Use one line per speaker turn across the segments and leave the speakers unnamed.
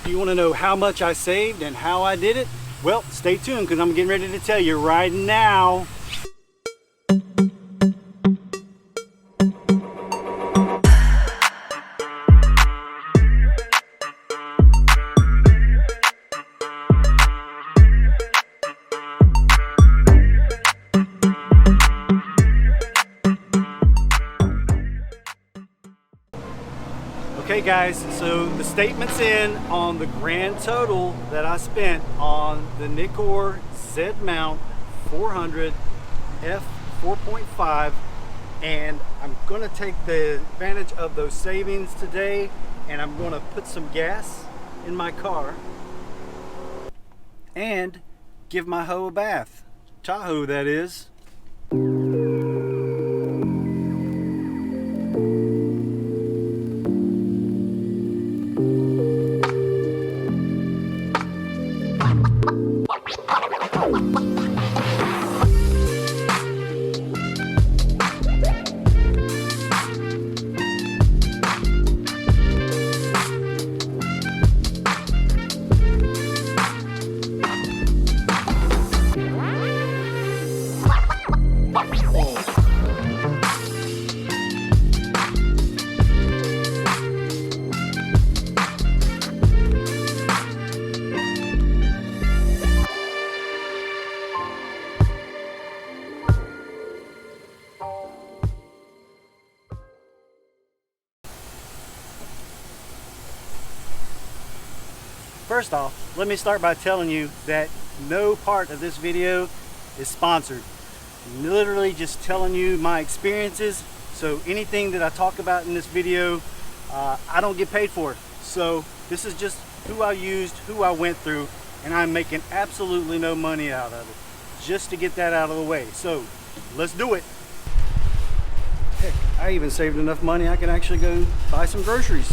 you want to know how much I saved and how I did it? Well, stay tuned because I'm getting ready to tell you right now. Okay guys, so the statement's in on the grand total that I spent on the Nikon Z-mount 400 f4.5, and I'm going to take the advantage of those savings today, and I'm going to put some gas in my car and give my hoe a bath. Tahoe, that is. First off, let me start by telling you that no part of this video is sponsored. I'm literally just telling you my experiences, so anything that I talk about in this video, I don't get paid for it. So this is just who I used, who I went through, and I'm making absolutely no money out of it. Just to get that out of the way. So let's do it. Heck, I even saved enough money I can actually go buy some groceries.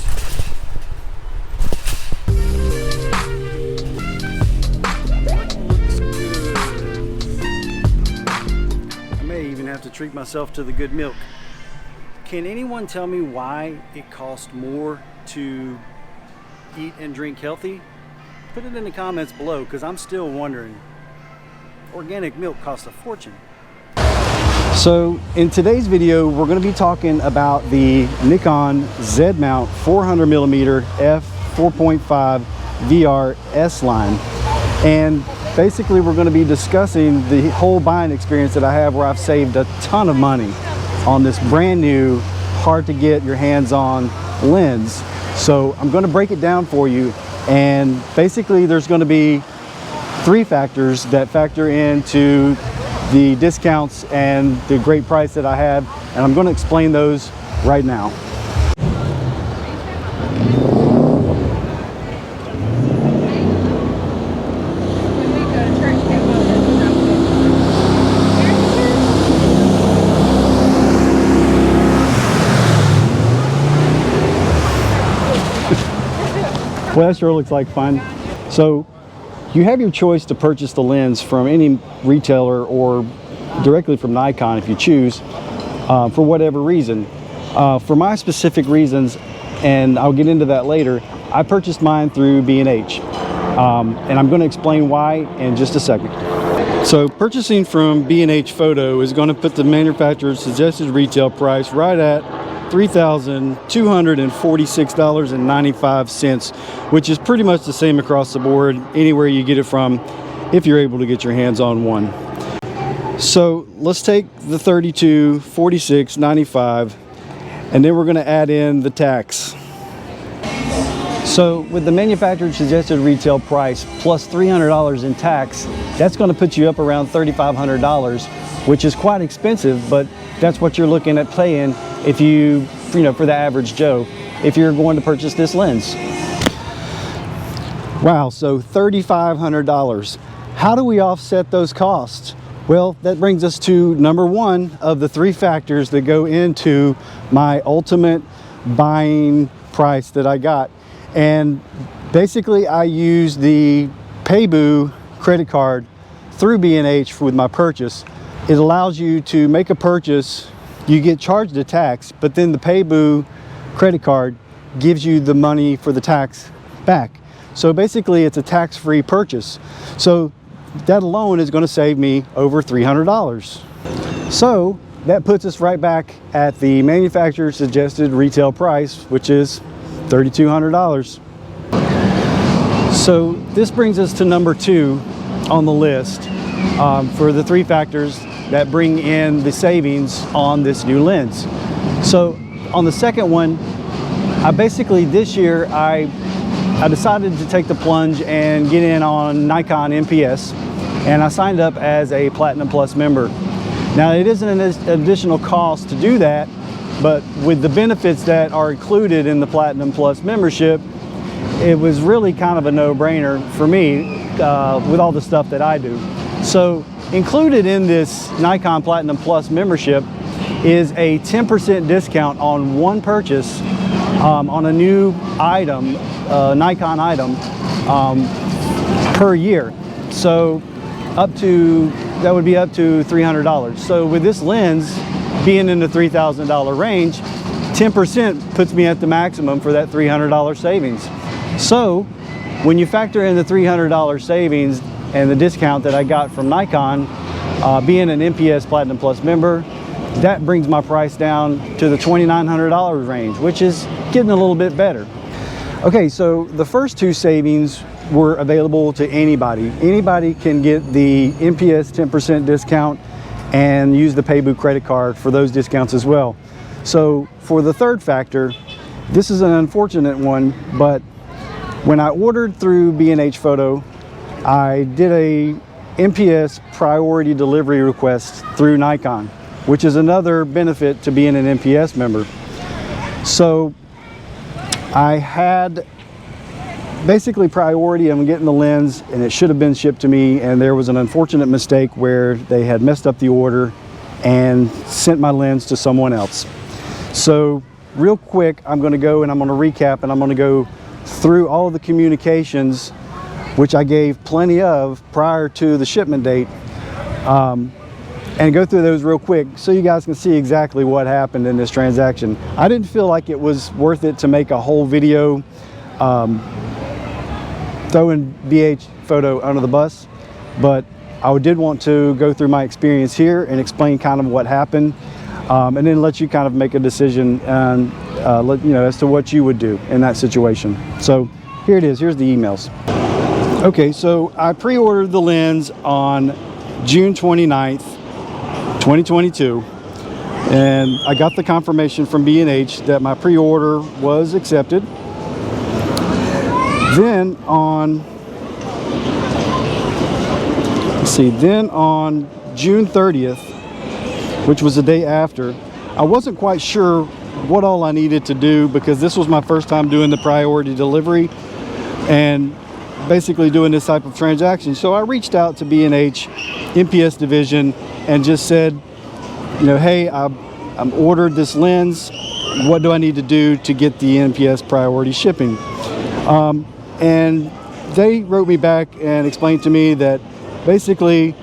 Have to treat myself to the good milk. Can anyone tell me why it costs more to eat and drink healthy? Put it in the comments below, because I'm still wondering. Organic milk costs a fortune. So in today's video, we're going to be talking about the Nikon Z-mount 400mm f4.5 VR S line, and basically, we're going to be discussing the whole buying experience that I have, where I've saved a ton of money on this brand new, hard to get your hands on lens. So I'm going to break it down for you, and basically there's going to be three factors that factor into the discounts and the great price that I have, and I'm going to explain those right now. Well, that sure looks like fun. So you have your choice to purchase the lens from any retailer or directly from Nikon if you choose, for whatever reason. For my specific reasons, and I'll get into that later, I purchased mine through B&H. And I'm going to explain why in just a second. So purchasing from B&H Photo is going to put the manufacturer's suggested retail price right at $3,246.95, which is pretty much the same across the board anywhere you get it from, if you're able to get your hands on one. So let's take the $32.46.95, and then we're going to add in the tax. So with the manufacturer's suggested retail price plus $300 in tax, that's going to put you up around $3,500, which is quite expensive, but that's what you're looking at paying if you know, for the average Joe, if you're going to purchase this lens. Wow, so $3,500. How do we offset those costs? Well, that brings us to number one of the three factors that go into my ultimate buying price that I got. And basically I use the Paybu credit card through B&H with my purchase. It allows you to make a purchase, you get charged a tax, but then the Paybu credit card gives you the money for the tax back. So basically it's a tax-free purchase. So that alone is going to save me over $300. So that puts us right back at the manufacturer suggested retail price, which is $3,200. So this brings us to number 2 on the list for the 3 factors that bring in the savings on this new lens. So on the second one, this year I decided to take the plunge and get in on Nikon MPS, and I signed up as a Platinum Plus member. Now it isn't an additional cost to do that, but with the benefits that are included in the Platinum Plus membership, it was really kind of a no-brainer for me with all the stuff that I do. So included in this Nikon Platinum Plus membership is a 10% discount on one purchase on a new item, Nikon item, per year. So that would be up to $300. So with this lens being in the $3,000 range, 10% puts me at the maximum for that $300 savings. So when you factor in the $300 savings and the discount that I got from Nikon, being an MPS Platinum Plus member, that brings my price down to the $2,900 range, which is getting a little bit better. Okay, so the first 2 savings were available to anybody. Anybody can get the MPS 10% discount and use the Paybu credit card for those discounts as well. So for the third factor, this is an unfortunate one, but when I ordered through B&H Photo, I did a MPS priority delivery request through Nikon, which is another benefit to being an MPS member. So I had basically priority on getting the lens, and it should have been shipped to me, and there was an unfortunate mistake where they had messed up the order and sent my lens to someone else. So real quick, I'm going to go and I'm going to recap, and I'm going to go through all of the communications, which I gave plenty of prior to the shipment date, and go through those real quick so you guys can see exactly what happened in this transaction. I didn't feel like it was worth it to make a whole video throwing BH Photo under the bus, but I did want to go through my experience here and explain kind of what happened, and then let you kind of make a decision and let you know as to what you would do in that situation. So here it is. Here's the emails. Okay, so I pre-ordered the lens on June 29th, 2022, and I got the confirmation from B&H that my pre-order was accepted. Then on June 30th, which was the day after, I wasn't quite sure what all I needed to do, because this was my first time doing the priority delivery and basically doing this type of transaction. So I reached out to B&H MPS division and just said, you know, hey, I'm ordered this lens. What do I need to do to get the MPS priority shipping? And they wrote me back and explained to me that basically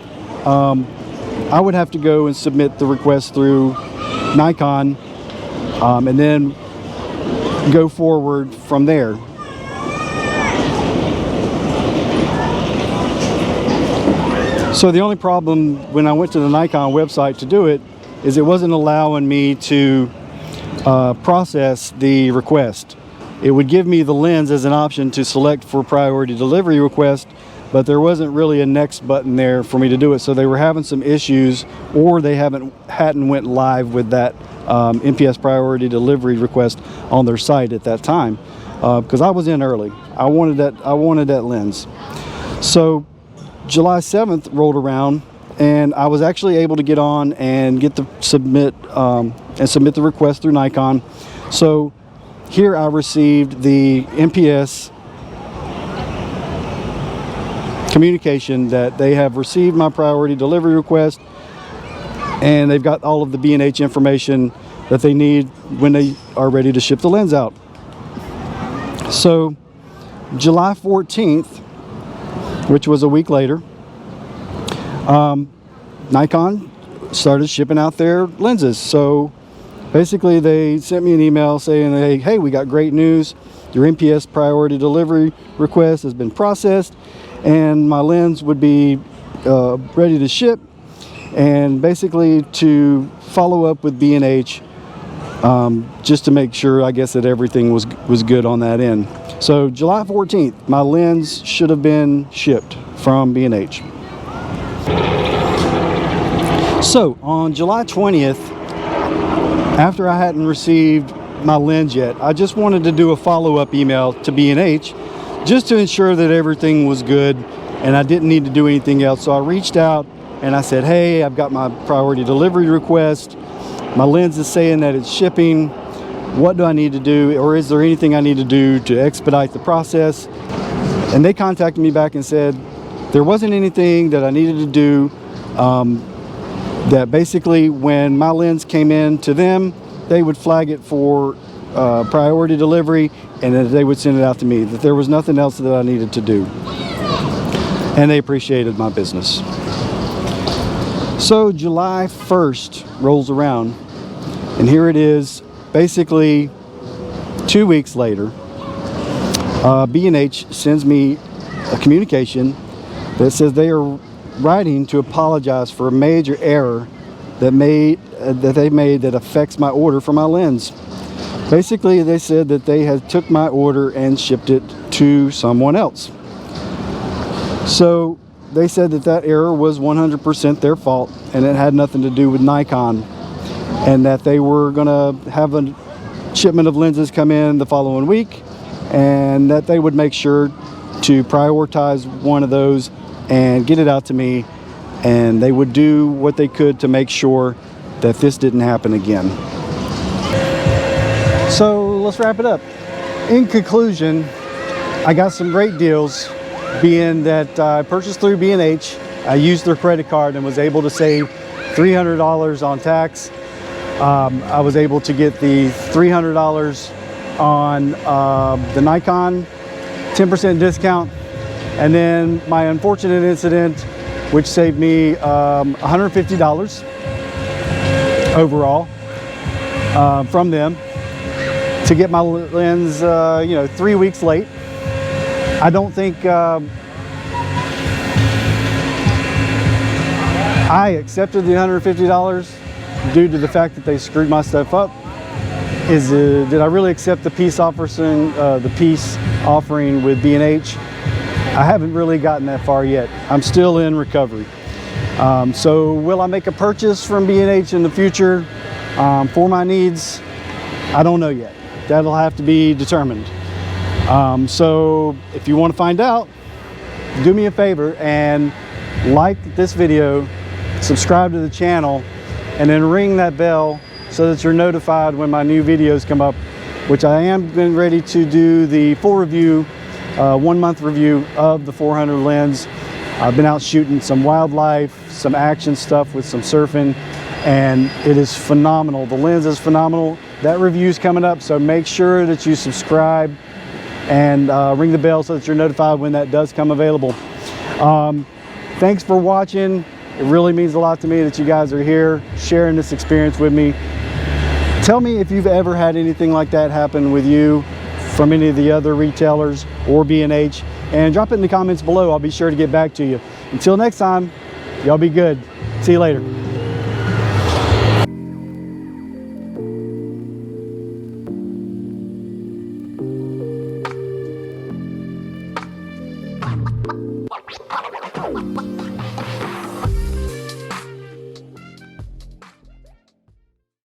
I would have to go and submit the request through Nikon, and then go forward from there. So the only problem when I went to the Nikon website to do it is it wasn't allowing me to process the request. It would give me the lens as an option to select for priority delivery request, but there wasn't really a next button there for me to do it. So they were having some issues, or they hadn't went live with that MPS priority delivery request on their site at that time, because I was in early. I wanted that lens. So July 7th rolled around, and I was actually able to get on and get the submit the request through Nikon. So here I received the MPS communication that they have received my priority delivery request, and they've got all of the B&H information that they need when they are ready to ship the lens out. So July 14th, which was a week later, Nikon started shipping out their lenses. So
Basically, they sent me an email saying, hey, we got great news. Your MPS priority delivery request has been processed, and my lens would be ready to ship. And basically to follow up with B&H, just to make sure, I guess, that everything was good on that end. So July 14th, my lens should have been shipped from B&H. So on July 20th, after I hadn't received my lens yet, I just wanted to do a follow-up email to B&H just to ensure that everything was good and I didn't need to do anything else. So I reached out and I said, hey, I've got my priority delivery request. My lens is saying that it's shipping. What do I need to do, or is there anything I need to do to expedite the process? And they contacted me back and said there wasn't anything that I needed to do. That basically when my lens came in to them, they would flag it for priority delivery, and then they would send it out to me. That there was nothing else that I needed to do, and they appreciated my business. So July 1st rolls around, and here it is, basically 2 weeks later. B&H sends me a communication that says they are writing to apologize for a major error that they made that affects my order for my lens. Basically, they said that they had took my order and shipped it to someone else. So they said that that error was 100% their fault, and it had nothing to do with Nikon, and that they were gonna have a shipment of lenses come in the following week, and that they would make sure to prioritize one of those and get it out to me, and they would do what they could to make sure that this didn't happen again. So let's wrap it up. In conclusion, I got some great deals, being that I purchased through B&H. I used their credit card and was able to save $300 on tax. I was able to get the $300 on the Nikon 10% discount. And then my unfortunate incident, which saved me $150 overall from them to get my lens, 3 weeks late. I don't think I accepted the $150 due to the fact that they screwed my stuff up. Did I really accept the peace offering with B&H? I haven't really gotten that far yet. I'm still in recovery. So will I make a purchase from B&H in the future for my needs? I don't know yet. That'll have to be determined. So if you want to find out, do me a favor and like this video, subscribe to the channel, and then ring that bell so that you're notified when my new videos come up, which I am getting ready to do the full review, 1 month review of the 400 lens. I've been out shooting some wildlife, some action stuff with some surfing, and it is phenomenal. The lens is phenomenal. That review is coming up, so make sure that you subscribe and ring the bell so that you're notified when that does come available. Thanks for watching. It really means a lot to me that you guys are here sharing this experience with me. Tell me if you've ever had anything like that happen with you from any of the other retailers or B&H, and drop it in the comments below. I'll be sure to get back to you. Until next time, y'all be good. See you later.